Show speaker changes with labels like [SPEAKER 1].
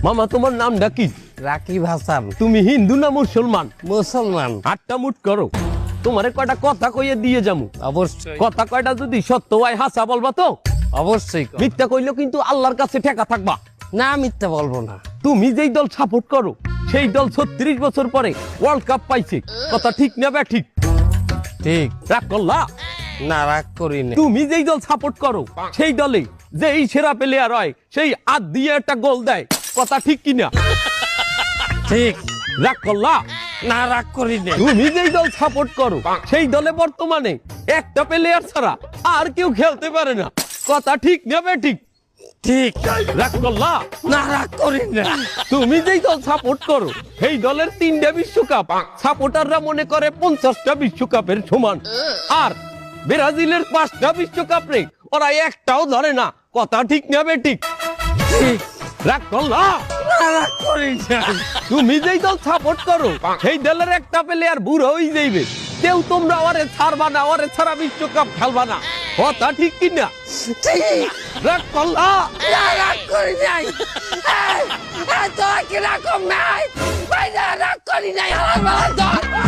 [SPEAKER 1] মামা তোমার নামটা কি?
[SPEAKER 2] রাকিব হাসান।
[SPEAKER 1] তুমি হিন্দু না মুসলমান?
[SPEAKER 2] মুসলমান।
[SPEAKER 1] আটটা মুট করো, তোমারে কয়টা কথা কইয়ে দিয়ে যামু।
[SPEAKER 2] অবশ্যই
[SPEAKER 1] কথা কয়টা যদি সত্য হয় হাসা বলবা তো?
[SPEAKER 2] অবশ্যই।
[SPEAKER 1] মিথ্যা কইলেও কিন্তু আল্লাহর কাছে ঠেকা থাকবা।
[SPEAKER 2] না মিথ্যা বলবো না।
[SPEAKER 1] তুমি যেই দল সাপোর্ট করো সেই দল 36 বছর পরে ওয়ার্ল্ড কাপ পাইছে, কথা ঠিক না বে ঠিক?
[SPEAKER 2] ঠিক।
[SPEAKER 1] রাগ করলা?
[SPEAKER 2] না রাগ করিনি।
[SPEAKER 1] তুমি যেই দল সাপোর্ট করো সেই দলে যেই সেরা প্লেয়ার হয় সেই হাত দিয়ে একটা গোল দেয়, কথা ঠিক কিনা?
[SPEAKER 2] ঠিক।
[SPEAKER 1] রাগ করলা?
[SPEAKER 2] না রাগ করিনি।
[SPEAKER 1] তুমি যেই দল সাপোর্ট করো সেই দলে বর্তমানে একটা প্লেয়ার ছাড়া আর কেউ খেলতে পারে না, কথা ঠিক না বে ঠিক?
[SPEAKER 2] ঠিক।
[SPEAKER 1] রাগ করলা?
[SPEAKER 2] না রাগ করিনি।
[SPEAKER 1] তুমি যেই দল সাপোর্ট করো সেই দলের 3টা বিশ্বকাপ সাপোর্টাররা মনে করে 50টা বিশ্বকাপের সমান, আর ব্রাজিলের 5টা বিশ্বকাপ রে ওরা একটাও ধরে না, কথা ঠিক না বে ঠিক?
[SPEAKER 2] ঠিক।
[SPEAKER 1] রাগ করলা?
[SPEAKER 2] না রাগ করিনি।
[SPEAKER 1] তুমি যেই দল সাপোর্ট করো সেই দলের একটা প্লেয়ার বুড়ো হয়ে যাইবে, কেউ তোমরা ওরে ছাড়বা না, ওরে ছাড়া বিশ্বকাপ খেলবা না, কথা ঠিক কিনা?
[SPEAKER 2] ঠিক।
[SPEAKER 1] রাগ করলা?
[SPEAKER 2] না রাগ করি নাই। তোরা কি রাগ নাই? ভাই না রাগ করি নাই। আমার বাবা